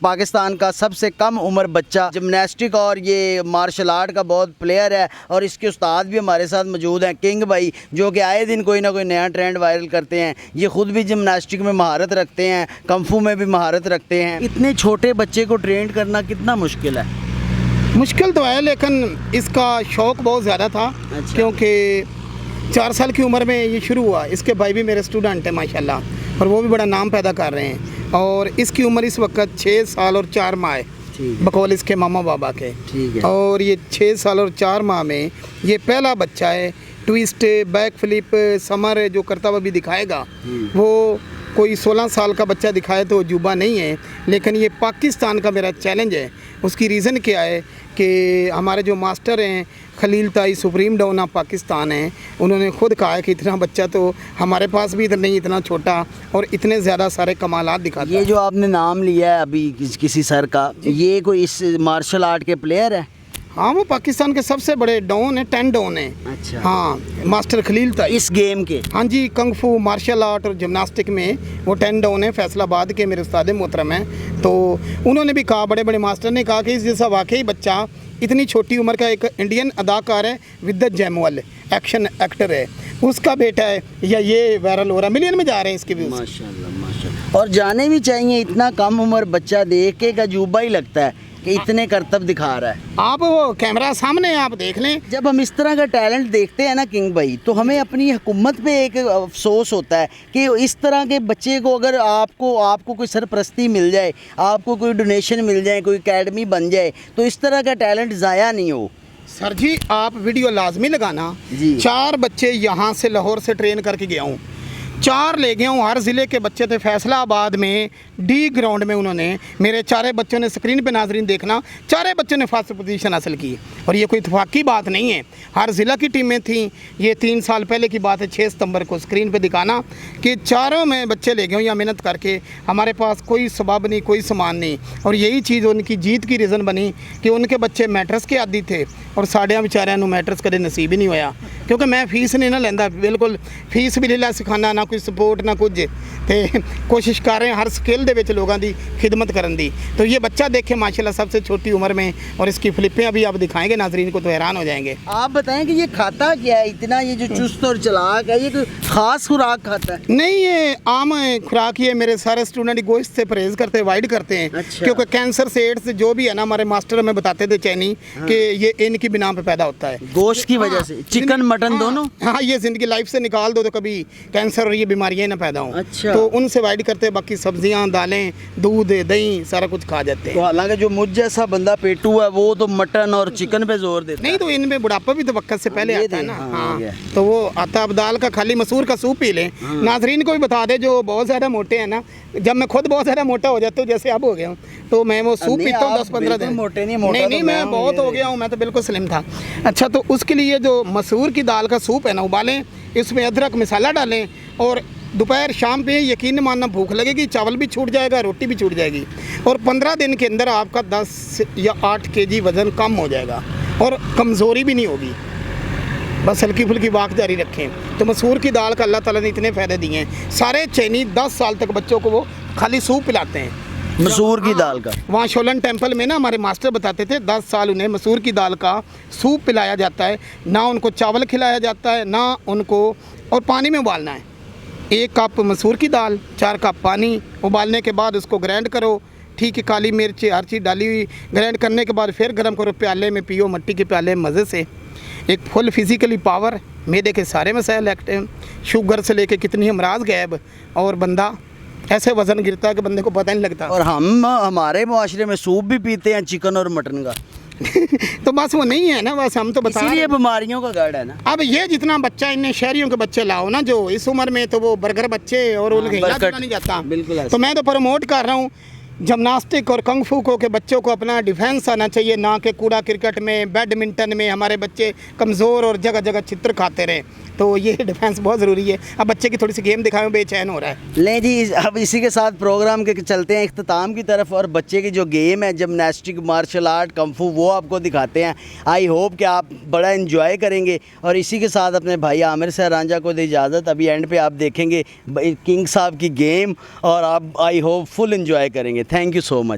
पाकिस्तान का सबसे कम उम्र बच्चा जिमनास्टिक और ये मार्शल आर्ट का बहुत प्लेयर है और इसके उस्ताद भी हमारे साथ मौजूद हैं, किंग भाई, जो कि आए दिन कोई ना कोई नया ट्रेंड वायरल करते हैं। ये ख़ुद भी जिमनास्टिक में महारत रखते हैं, कंफू में भी महारत रखते हैं। इतने छोटे बच्चे को ट्रेंड करना कितना मुश्किल है? मुश्किल तो है, लेकिन इसका शौक़ बहुत ज़्यादा था। अच्छा। क्योंकि 4 साल की उम्र में ये शुरू हुआ। इसके भाई भी मेरे स्टूडेंट हैं माशाल्लाह, और वो भी बड़ा नाम पैदा कर रहे हैं। और इसकी उम्र इस वक्त 6 साल और 4 माह है बकौल इसके मामा बाबा के। ठीक है। और ये 6 साल और 4 माह में ये पहला बच्चा है। ट्विस्ट, बैक फ्लिप, समर जो करता हुआ भी दिखाएगा, वो कोई 16 साल का बच्चा दिखाए तो अजूबा नहीं है। लेकिन ये पाकिस्तान का मेरा चैलेंज है। उसकी रीज़न क्या है कि हमारे जो मास्टर हैं खलील ताई सुप्रीम डॉन ऑफ पाकिस्तान हैं, उन्होंने खुद कहा है कि इतना बच्चा तो हमारे पास भी इधर नहीं, इतना छोटा और इतने ज़्यादा सारे कमालात दिखाता है। ये जो आपने नाम लिया है अभी किसी सर का, ये कोई इस मार्शल आर्ट के प्लेयर है? हाँ, वो पाकिस्तान के सबसे बड़े डॉन है, 10 डॉन है। अच्छा। हाँ, मास्टर खलील ताई इस गेम के? हाँ जी, कंग-फू, मार्शल आर्ट और जिमनास्टिक में वो 10 डाउन है। फैसलाबाद के मेरे उस्ताद मोहतरम हैं। तो उन्होंने भी कहा, बड़े बड़े मास्टर ने कहा कि इस जैसा वाकई बच्चा इतनी छोटी उम्र का एक इंडियन अदाकार है, विद्युत जैमवाल एक्शन एक्टर है, उसका बेटा है, या ये वायरल हो रहा है, मिलियन में जा रहे हैं इसके व्यूज़। माशाल्लाह माशाल्लाह। और जाने भी चाहिए, इतना कम उम्र बच्चा देख के एक अजूबा ही लगता है कि इतने करतब दिखा रहा है। आप वो कैमरा सामने आप देख लें। जब हम इस तरह का टैलेंट देखते हैं ना किंग भाई, तो हमें अपनी हुकूमत पे एक अफसोस होता है कि इस तरह के बच्चे को अगर आपको कोई सरपरस्ती मिल जाए, आपको कोई डोनेशन मिल जाए, कोई एकेडमी बन जाए, तो इस तरह का टैलेंट ज़ाया नहीं हो। सर जी, आप वीडियो लाजमी लगाना जी। 4 बच्चे यहाँ से लाहौर से ट्रेन करके गया हूँ, 4 ले गया हूँ। हर ज़िले के बच्चे थे। फैसलाबाद में डी ग्राउंड में उन्होंने मेरे 4 बच्चों ने, स्क्रीन पे नाजरीन देखना, 4 बच्चों ने फर्स्ट पोजीशन हासिल की। और ये कोई इत्तेफाकी बात नहीं है, हर ज़िला की टीमें थीं। ये 3 साल पहले की बात है, 6 सितंबर को स्क्रीन पे दिखाना कि 4 में बच्चे ले गए हूँ यहाँ मेहनत करके। हमारे पास कोई सबब नहीं, कोई सामान नहीं। और यही चीज़ उनकी जीत की रीज़न बनी कि उनके बच्चे मैट्रस के आदी थे और साढ़िया बेचारियां मैट्रस कदे नसीब ही नहीं होया। क्योंकि मैं फीस नहीं ना लेंदा, बिल्कुल फीस भी नहीं ला सिखाना, ना कोई सपोर्ट ना कुछ। तो कोशिश कर रहे हैं हर स्किल दे विच लोगों की खिदमत करन दी। तो ये बच्चा देखे माशाल्लाह सबसे छोटी उम्र में, और इसकी फ्लिपें अभी आप दिखाएंगे नाजरीन को तो हैरान हो जाएंगे। आप बताएं कि ये खाता क्या है इतना, ये जो चुस्त और चालाक है, ये कोई ख़ास खुराक खाता है? नहीं, ये आम खुराक ही है। मेरे सारे स्टूडेंट गोश्त से परहेज़ करते हैं, अवॉइड करते हैं। अच्छा। क्योंकि कैंसर से, एड्स से जो भी है ना, हमारे मास्टर हमें बताते थे चैनी कि ये इनकी बिना पे पैदा होता है, गोश्त की वजह से। चिकन मटन दोनों? हाँ, ये ज़िंदगी लाइफ से निकाल दो तो कभी कैंसर और ये बीमारियाँ ना पैदा हों। अच्छा। तो उनसे अवॉइड करते हैं। बाकी सब्जियाँ, दालें, दूध, दही सारा कुछ खा जाते हैं। तो हालांकि जो मुझ जैसा बंदा पेटू है वो तो मटन और चिकन पे जोर देता नहीं, तो इनमें बुढ़ापा भी तो वक्त से पहले आता है ना। हाँ, तो वो आता अब दाल का, खाली मसूर का सूप पी लें। नाजरीन को भी बता दे जो बहुत ज़्यादा मोटे हैं ना, जब मैं खुद बहुत ज़्यादा मोटा हो जाता हूँ, जैसे अब हो गया हूँ, तो मैं वो सूप पीता हूँ 10-15 दिन। मोटे नहीं, नहीं, मैं बहुत हो गया हूँ, मैं तो बिल्कुल स्लिम था। अच्छा, तो उसके लिए जो मसूर की दाल का सूप है ना, उबालें, इसमें अदरक मसाला डालें, और दोपहर शाम पे यकीन मानना भूख लगेगी, चावल भी छूट जाएगा, रोटी भी छूट जाएगी, और 15 दिन के अंदर आपका 10 या 8 kg वज़न कम हो जाएगा और कमज़ोरी भी नहीं होगी। बस हल्की फुल्की वाक जारी रखें। तो मसूर की दाल का अल्लाह ताला ने इतने फ़ायदे दिए हैं। सारे चैनी 10 साल तक बच्चों को वो खाली सूप पिलाते हैं मसूर की दाल का। वहाँ शोलन टेम्पल में ना हमारे मास्टर बताते थे, 10 साल उन्हें मसूर की दाल का सूप पिलाया जाता है। ना उनको चावल खिलाया जाता है, ना उनको, और पानी में उबालना है। 1 कप मसूर की दाल, 4 कप पानी। उबालने के बाद उसको ग्राइंड करो, ठीक है, काली मिर्च हर चीज़ डाली हुई। ग्राइंड करने के बाद फिर गर्म करो, प्याले में पियो, मट्टी के प्याले में मज़े से। एक फुल फिज़िकली पावर, मैदे के सारे मसाइल एक्टिव, शुगर से लेके कितनी अमराज गायब, और बंदा ऐसे वज़न गिरता है कि बंदे को पता नहीं लगता। और हमारे मुआशरे में सूप भी पीते हैं चिकन और मटन का। तो बस वो नहीं है ना, बस हम तो बता इसीलिए बीमारियों का गढ़ है ना। अब ये जितना बच्चा इन्हें शहरियों के बच्चे लाओ ना, जो इस उम्र में, तो वो बर्गर बच्चे और उनके इलाज नहीं जाता। बिल्कुल। तो मैं तो प्रमोट कर रहा हूँ जिमनास्टिक और कंग-फू को, के बच्चों को अपना डिफेंस आना चाहिए, ना कि कूड़ा क्रिकेट में, बैडमिंटन में हमारे बच्चे कमज़ोर और जगह जगह चित्र खाते रहे। तो ये डिफेंस बहुत ज़रूरी है। अब बच्चे की थोड़ी सी गेम दिखाएं, बेचैन हो रहा है। ले जी, अब इसी के साथ प्रोग्राम के चलते हैं इख्तिताम की तरफ, और बच्चे की जो गेम है जिमनास्टिक, मार्शल आर्ट, कंफू, वो आपको दिखाते हैं। आई होप कि आप बड़ा इन्जॉय करेंगे। और इसी के साथ अपने भाई आमिर सर रांझा को दे इजाज़त। अभी एंड पे आप देखेंगे किंग साहब की गेम, और आप आई होप फुल इन्जॉय करेंगे। Thank you so much.